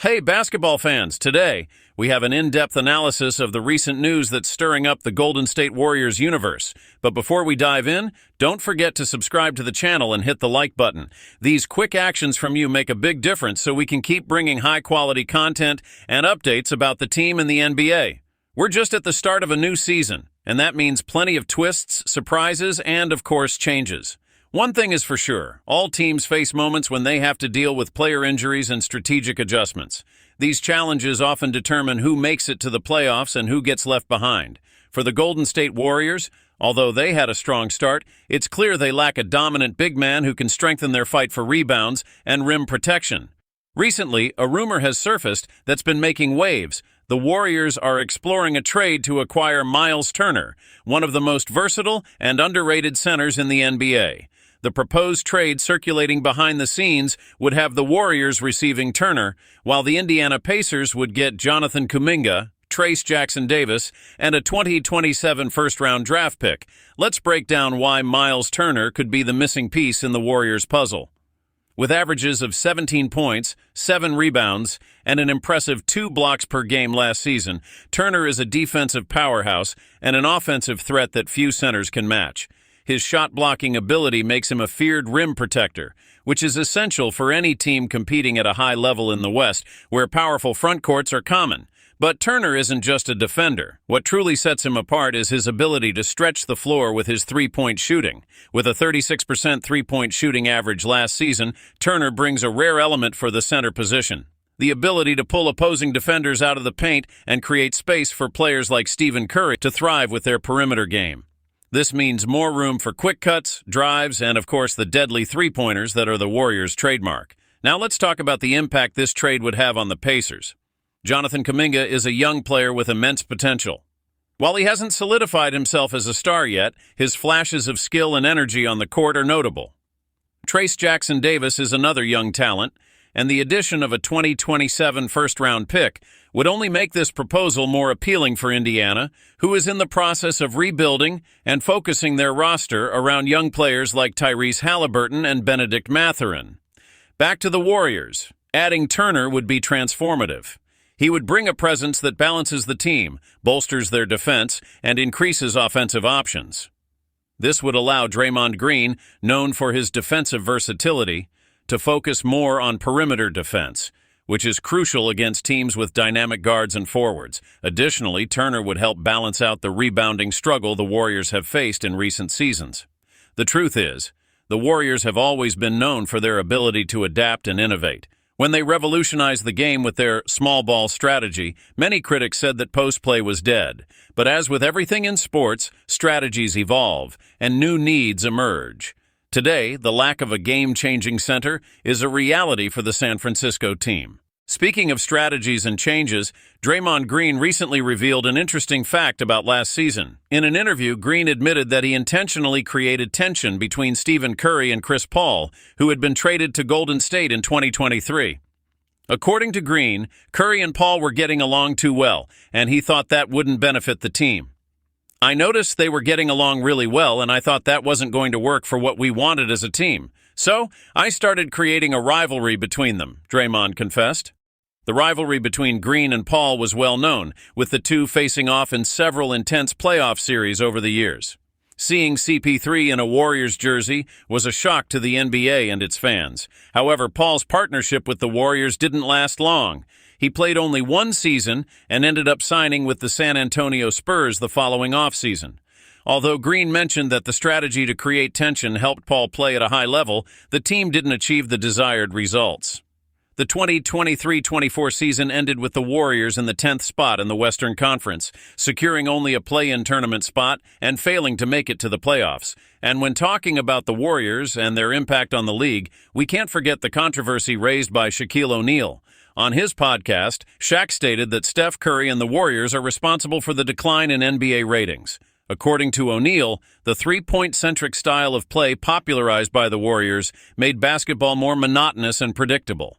Hey, basketball fans, today we have an in-depth analysis of the recent news that's stirring up the Golden State Warriors universe. But before we dive in, don't forget to subscribe to the channel and hit the like button. These quick actions from you make a big difference so we can keep bringing high-quality content and updates about the team and the NBA. We're just at the start of a new season, and that means plenty of twists, surprises, and, of course, changes. One thing is for sure, all teams face moments when they have to deal with player injuries and strategic adjustments. These challenges often determine who makes it to the playoffs and who gets left behind. For the Golden State Warriors, although they had a strong start, it's clear they lack a dominant big man who can strengthen their fight for rebounds and rim protection. Recently, a rumor has surfaced that's been making waves. The Warriors are exploring a trade to acquire Miles Turner, one of the most versatile and underrated centers in the NBA. The proposed trade circulating behind the scenes would have the Warriors receiving Turner, while the Indiana Pacers would get Jonathan Kuminga, Trayce Jackson-Davis, and a 2027 first-round draft pick. Let's break down why Miles Turner could be the missing piece in the Warriors' puzzle. With averages of 17 points, 7 rebounds, and an impressive 2 blocks per game last season, Turner is a defensive powerhouse and an offensive threat that few centers can match. His shot-blocking ability makes him a feared rim protector, which is essential for any team competing at a high level in the West, where powerful front courts are common. But Turner isn't just a defender. What truly sets him apart is his ability to stretch the floor with his three-point shooting. With a 36% three-point shooting average last season, Turner brings a rare element for the center position: the ability to pull opposing defenders out of the paint and create space for players like Stephen Curry to thrive with their perimeter game. This means more room for quick cuts, drives, and of course the deadly three-pointers that are the Warriors' trademark. Now let's talk about the impact this trade would have on the Pacers. Jonathan Kuminga is a young player with immense potential. While he hasn't solidified himself as a star yet, his flashes of skill and energy on the court are notable. Trayce Jackson-Davis is another young talent, and the addition of a 2027 first-round pick would only make this proposal more appealing for Indiana, who is in the process of rebuilding and focusing their roster around young players like Tyrese Haliburton and Benedict Mathurin. Back to the Warriors. Adding Turner would be transformative. He would bring a presence that balances the team, bolsters their defense, and increases offensive options. This would allow Draymond Green, known for his defensive versatility, to focus more on perimeter defense, which is crucial against teams with dynamic guards and forwards. Additionally, Turner would help balance out the rebounding struggle the Warriors have faced in recent seasons. The truth is, the Warriors have always been known for their ability to adapt and innovate. When they revolutionized the game with their small ball strategy, many critics said that post play was dead. But as with everything in sports, strategies evolve and new needs emerge. Today, the lack of a game-changing center is a reality for the San Francisco team. Speaking of strategies and changes, Draymond Green recently revealed an interesting fact about last season. In an interview, Green admitted that he intentionally created tension between Stephen Curry and Chris Paul, who had been traded to Golden State in 2023. According to Green, Curry and Paul were getting along too well, and he thought that wouldn't benefit the team. "I noticed they were getting along really well, and I thought that wasn't going to work for what we wanted as a team. So, I started creating a rivalry between them," Draymond confessed. The rivalry between Green and Paul was well known, with the two facing off in several intense playoff series over the years. Seeing CP3 in a Warriors jersey was a shock to the NBA and its fans. However, Paul's partnership with the Warriors didn't last long. He played only one season and ended up signing with the San Antonio Spurs the following offseason. Although Green mentioned that the strategy to create tension helped Paul play at a high level, the team didn't achieve the desired results. The 2023-24 season ended with the Warriors in the 10th spot in the Western Conference, securing only a play-in tournament spot and failing to make it to the playoffs. And when talking about the Warriors and their impact on the league, we can't forget the controversy raised by Shaquille O'Neal. On his podcast, Shaq stated that Steph Curry and the Warriors are responsible for the decline in NBA ratings. According to O'Neal, the three-point-centric style of play popularized by the Warriors made basketball more monotonous and predictable.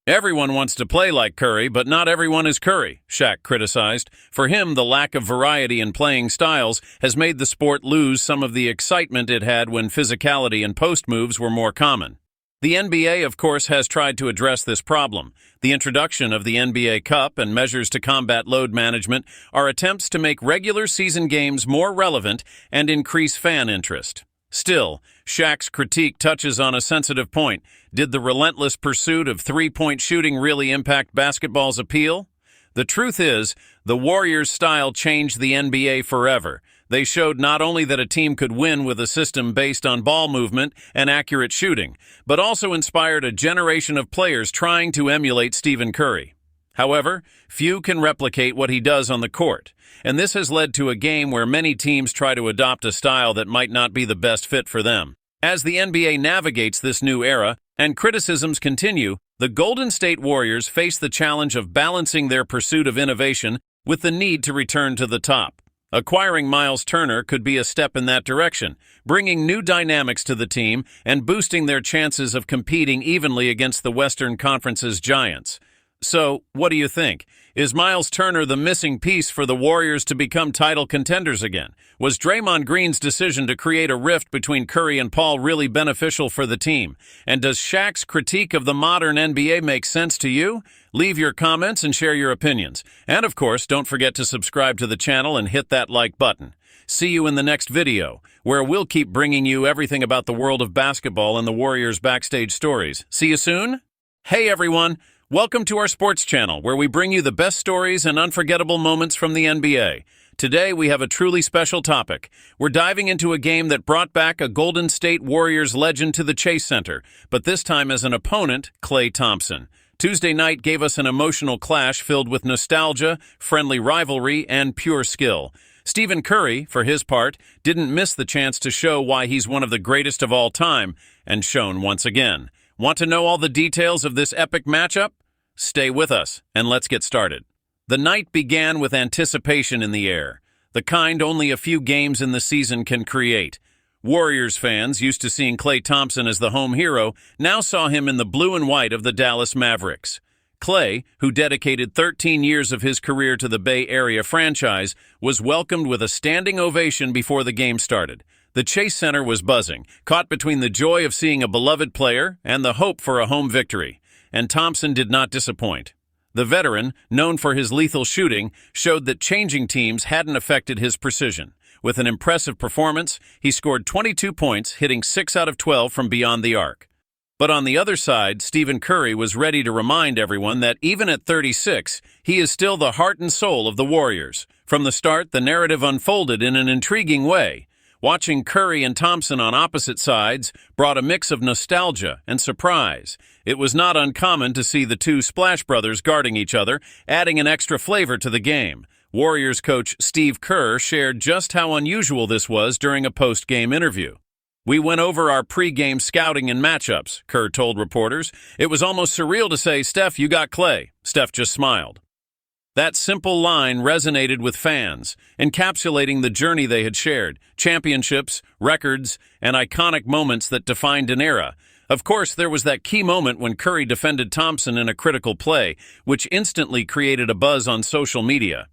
"Everyone wants to play like Curry, but not everyone is Curry," Shaq criticized. For him, the lack of variety in playing styles has made the sport lose some of the excitement it had when physicality and post moves were more common. The NBA, of course, has tried to address this problem. The introduction of the NBA Cup and measures to combat load management are attempts to make regular season games more relevant and increase fan interest. Still, Shaq's critique touches on a sensitive point. Did the relentless pursuit of three-point shooting really impact basketball's appeal? The truth is, the Warriors' style changed the NBA forever. They showed not only that a team could win with a system based on ball movement and accurate shooting, but also inspired a generation of players trying to emulate Stephen Curry. However, few can replicate what he does on the court, and this has led to a game where many teams try to adopt a style that might not be the best fit for them. As the NBA navigates this new era and criticisms continue, the Golden State Warriors face the challenge of balancing their pursuit of innovation with the need to return to the top. Acquiring Miles Turner could be a step in that direction, bringing new dynamics to the team and boosting their chances of competing evenly against the Western Conference's giants. So, what do you think? Is Miles Turner the missing piece for the Warriors to become title contenders again? Was Draymond Green's decision to create a rift between Curry and Paul really beneficial for the team? And does Shaq's critique of the modern NBA make sense to you? Leave your comments and share your opinions. And of course, don't forget to subscribe to the channel and hit that like button. See you in the next video, where we'll keep bringing you everything about the world of basketball and the Warriors' backstage stories. See you soon? Hey everyone! Welcome to our sports channel, where we bring you the best stories and unforgettable moments from the NBA. Today, we have a truly special topic. We're diving into a game that brought back a Golden State Warriors legend to the Chase Center, but this time as an opponent, Klay Thompson. Tuesday night gave us an emotional clash filled with nostalgia, friendly rivalry, and pure skill. Stephen Curry, for his part, didn't miss the chance to show why he's one of the greatest of all time, and shown once again. Want to know all the details of this epic matchup? Stay with us, and let's get started. The night began with anticipation in the air, the kind only a few games in the season can create. Warriors fans, used to seeing Klay Thompson as the home hero, now saw him in the blue and white of the Dallas Mavericks. Klay, who dedicated 13 years of his career to the Bay Area franchise, was welcomed with a standing ovation before the game started. The Chase Center was buzzing, caught between the joy of seeing a beloved player and the hope for a home victory. And Thompson did not disappoint. The veteran, known for his lethal shooting, showed that changing teams hadn't affected his precision. With an impressive performance, he scored 22 points, hitting 6 out of 12 from beyond the arc. But on the other side, Stephen Curry was ready to remind everyone that even at 36, he is still the heart and soul of the Warriors. From the start, the narrative unfolded in an intriguing way. Watching Curry and Thompson on opposite sides brought a mix of nostalgia and surprise. It was not uncommon to see the two Splash Brothers guarding each other, adding an extra flavor to the game. Warriors coach Steve Kerr shared just how unusual this was during a post-game interview. "We went over our pre-game scouting and matchups," Kerr told reporters. "It was almost surreal to say, 'Steph, you got Klay.' Steph just smiled." That simple line resonated with fans, encapsulating the journey they had shared, championships, records, and iconic moments that defined an era. Of course, there was that key moment when Curry defended Thompson in a critical play, which instantly created a buzz on social media.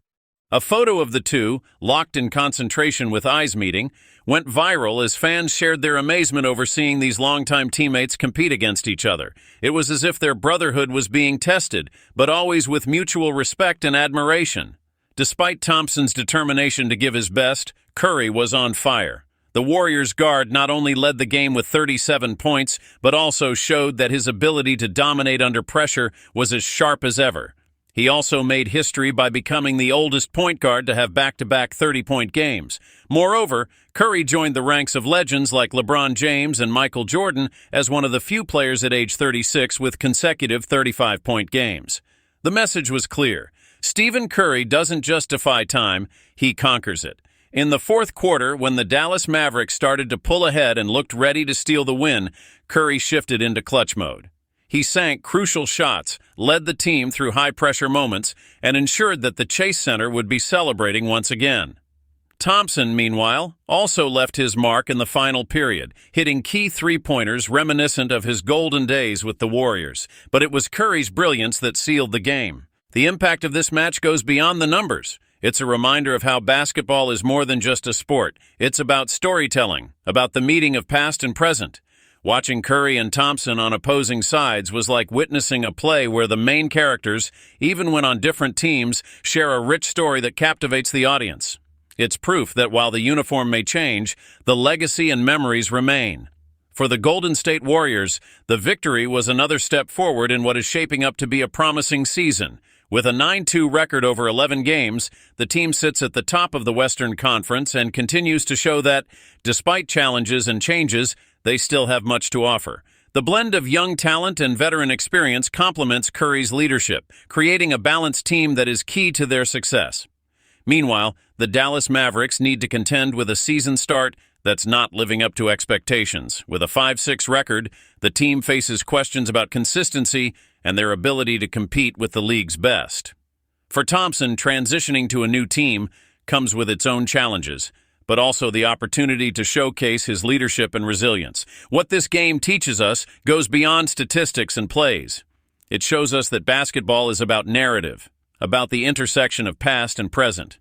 A photo of the two, locked in concentration with eyes meeting, went viral as fans shared their amazement over seeing these longtime teammates compete against each other. It was as if their brotherhood was being tested, but always with mutual respect and admiration. Despite Thompson's determination to give his best, Curry was on fire. The Warriors guard not only led the game with 37 points, but also showed that his ability to dominate under pressure was as sharp as ever. He also made history by becoming the oldest point guard to have back-to-back 30-point games. Moreover, Curry joined the ranks of legends like LeBron James and Michael Jordan as one of the few players at age 36 with consecutive 35-point games. The message was clear. Stephen Curry doesn't just defy time, he conquers it. In the fourth quarter, when the Dallas Mavericks started to pull ahead and looked ready to steal the win, Curry shifted into clutch mode. He sank crucial shots, led the team through high-pressure moments, and ensured that the Chase Center would be celebrating once again. Thompson, meanwhile, also left his mark in the final period, hitting key three-pointers reminiscent of his golden days with the Warriors. But it was Curry's brilliance that sealed the game. The impact of this match goes beyond the numbers. It's a reminder of how basketball is more than just a sport. It's about storytelling, about the meeting of past and present. Watching Curry and Thompson on opposing sides was like witnessing a play where the main characters, even when on different teams, share a rich story that captivates the audience. It's proof that while the uniform may change, the legacy and memories remain. For the Golden State Warriors, the victory was another step forward in what is shaping up to be a promising season. With a 9-2 record over 11 games, the team sits at the top of the Western Conference and continues to show that, despite challenges and changes, they still have much to offer. The blend of young talent and veteran experience complements Curry's leadership, creating a balanced team that is key to their success. Meanwhile, the Dallas Mavericks need to contend with a season start that's not living up to expectations. With a 5-6 record, the team faces questions about consistency and their ability to compete with the league's best. For Thompson, transitioning to a new team comes with its own challenges, but also the opportunity to showcase his leadership and resilience. What this game teaches us goes beyond statistics and plays. It shows us that basketball is about narrative, about the intersection of past and present.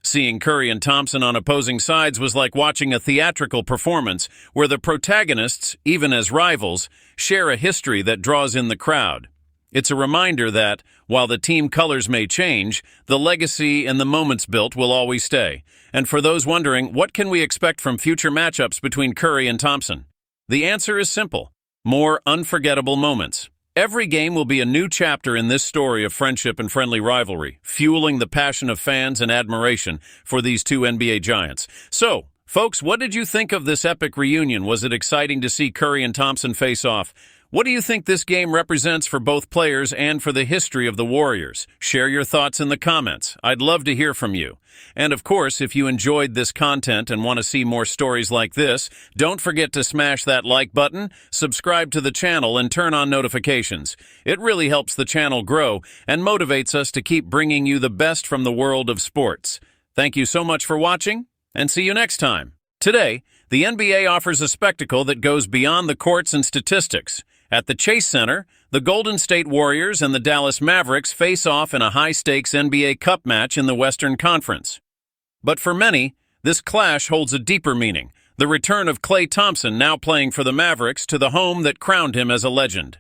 Seeing Curry and Thompson on opposing sides was like watching a theatrical performance where the protagonists, even as rivals, share a history that draws in the crowd. It's a reminder that, while the team colors may change, the legacy and the moments built will always stay. And for those wondering, what can we expect from future matchups between Curry and Thompson? The answer is simple: more unforgettable moments. Every game will be a new chapter in this story of friendship and friendly rivalry, fueling the passion of fans and admiration for these two NBA giants. So, folks, what did you think of this epic reunion? Was it exciting to see Curry and Thompson face off? What do you think this game represents for both players and for the history of the Warriors? Share your thoughts in the comments. I'd love to hear from you. And of course, if you enjoyed this content and want to see more stories like this, don't forget to smash that like button, subscribe to the channel, and turn on notifications. It really helps the channel grow and motivates us to keep bringing you the best from the world of sports. Thank you so much for watching, and see you next time. Today, the NBA offers a spectacle that goes beyond the courts and statistics. At the Chase Center, the Golden State Warriors and the Dallas Mavericks face off in a high-stakes NBA Cup match in the Western Conference. But for many, this clash holds a deeper meaning: the return of Klay Thompson, now playing for the Mavericks, to the home that crowned him as a legend.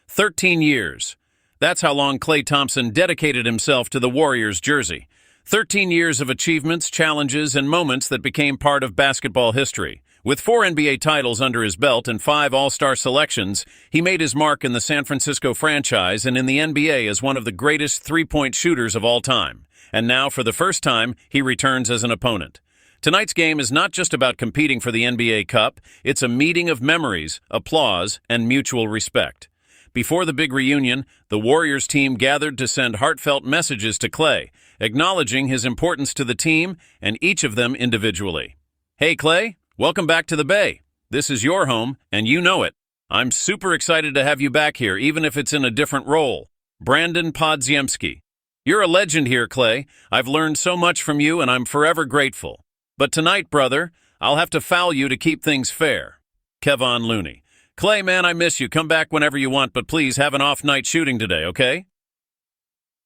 13 years. That's how long Klay Thompson dedicated himself to the Warriors jersey. 13 years of achievements, challenges, and moments that became part of basketball history. With 4 NBA titles under his belt and 5 All-Star selections, he made his mark in the San Francisco franchise and in the NBA as one of the greatest three-point shooters of all time. And now, for the first time, he returns as an opponent. Tonight's game is not just about competing for the NBA Cup, it's a meeting of memories, applause, and mutual respect. Before the big reunion, the Warriors team gathered to send heartfelt messages to Klay, acknowledging his importance to the team and each of them individually. Hey, Klay. Welcome back to the Bay. This is your home, and you know it. I'm super excited to have you back here, even if it's in a different role. Brandon Podziemski. You're a legend here, Klay. I've learned so much from you, and I'm forever grateful. But tonight, brother, I'll have to foul you to keep things fair. Kevon Looney. Klay, man, I miss you. Come back whenever you want, but please have an off night shooting today, okay?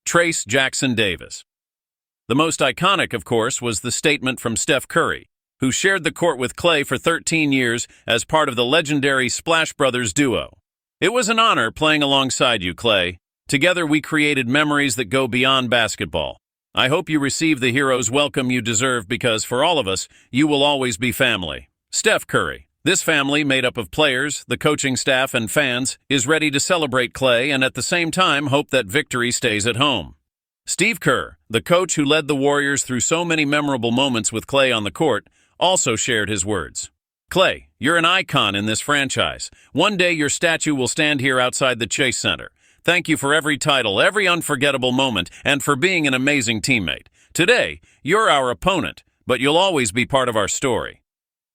Trace Jackson Davis. The most iconic, of course, was the statement from Steph Curry, who shared the court with Klay for 13 years as part of the legendary Splash Brothers duo. It was an honor playing alongside you, Klay. Together we created memories that go beyond basketball. I hope you receive the hero's welcome you deserve because, for all of us, you will always be family. Steph Curry. This family, made up of players, the coaching staff, and fans, is ready to celebrate Klay and at the same time hope that victory stays at home. Steve Kerr, the coach who led the Warriors through so many memorable moments with Klay on the court, also shared his words. Klay, you're an icon in this franchise. One day your statue will stand here outside the Chase Center. Thank you for every title, every unforgettable moment, and for being an amazing teammate. Today, you're our opponent, but you'll always be part of our story.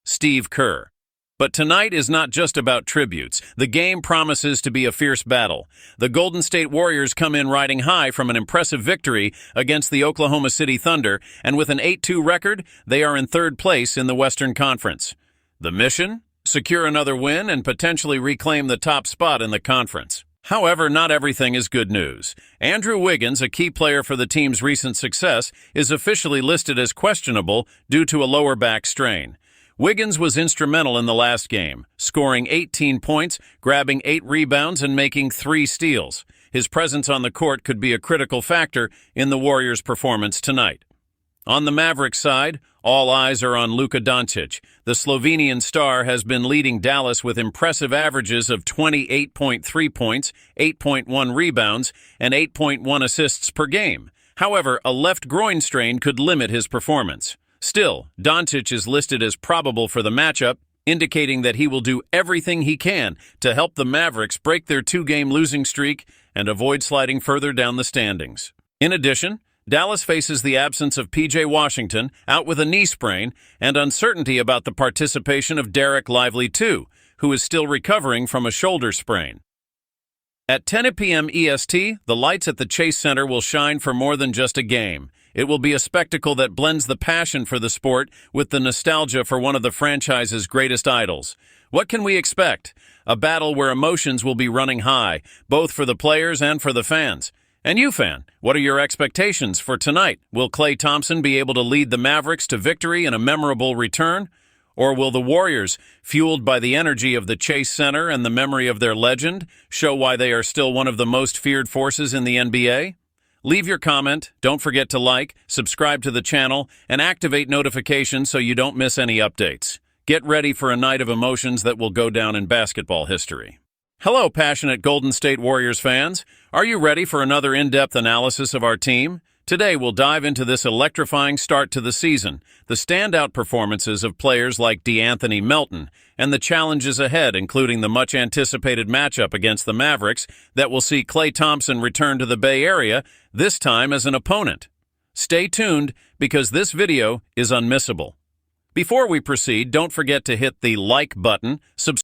Steve Kerr. But tonight is not just about tributes. The game promises to be a fierce battle. The Golden State Warriors come in riding high from an impressive victory against the Oklahoma City Thunder, and with an 8-2 record, they are in third place in the Western Conference. The mission? Secure another win and potentially reclaim the top spot in the conference. However, not everything is good news. Andrew Wiggins, a key player for the team's recent success, is officially listed as questionable due to a lower back strain. Wiggins was instrumental in the last game, scoring 18 points, grabbing 8 rebounds, and making 3 steals. His presence on the court could be a critical factor in the Warriors' performance tonight. On the Mavericks side, all eyes are on Luka Doncic. The Slovenian star has been leading Dallas with impressive averages of 28.3 points, 8.1 rebounds, and 8.1 assists per game. However, a left groin strain could limit his performance. Still, Doncic is listed as probable for the matchup, indicating that he will do everything he can to help the Mavericks break their 2-game losing streak and avoid sliding further down the standings. In addition, Dallas faces the absence of P.J. Washington, out with a knee sprain, and uncertainty about the participation of Derek Lively II, who is still recovering from a shoulder sprain. At 10 p.m. EST, the lights at the Chase Center will shine for more than just a game. It will be a spectacle that blends the passion for the sport with the nostalgia for one of the franchise's greatest idols. What can we expect? A battle where emotions will be running high, both for the players and for the fans. And you, fan, what are your expectations for tonight? Will Klay Thompson be able to lead the Mavericks to victory in a memorable return? Or will the Warriors, fueled by the energy of the Chase Center and the memory of their legend, show why they are still one of the most feared forces in the NBA? Leave your comment, don't forget to like, subscribe to the channel, and activate notifications so you don't miss any updates. Get ready for a night of emotions that will go down in basketball history. Hello, passionate Golden State Warriors fans. Are you ready for another in-depth analysis of our team? Today, we'll dive into this electrifying start to the season, the standout performances of players like DeAnthony Melton, and the challenges ahead, including the much-anticipated matchup against the Mavericks that will see Klay Thompson return to the Bay Area, this time as an opponent. Stay tuned, because this video is unmissable. Before we proceed, don't forget to hit the like button, subscribe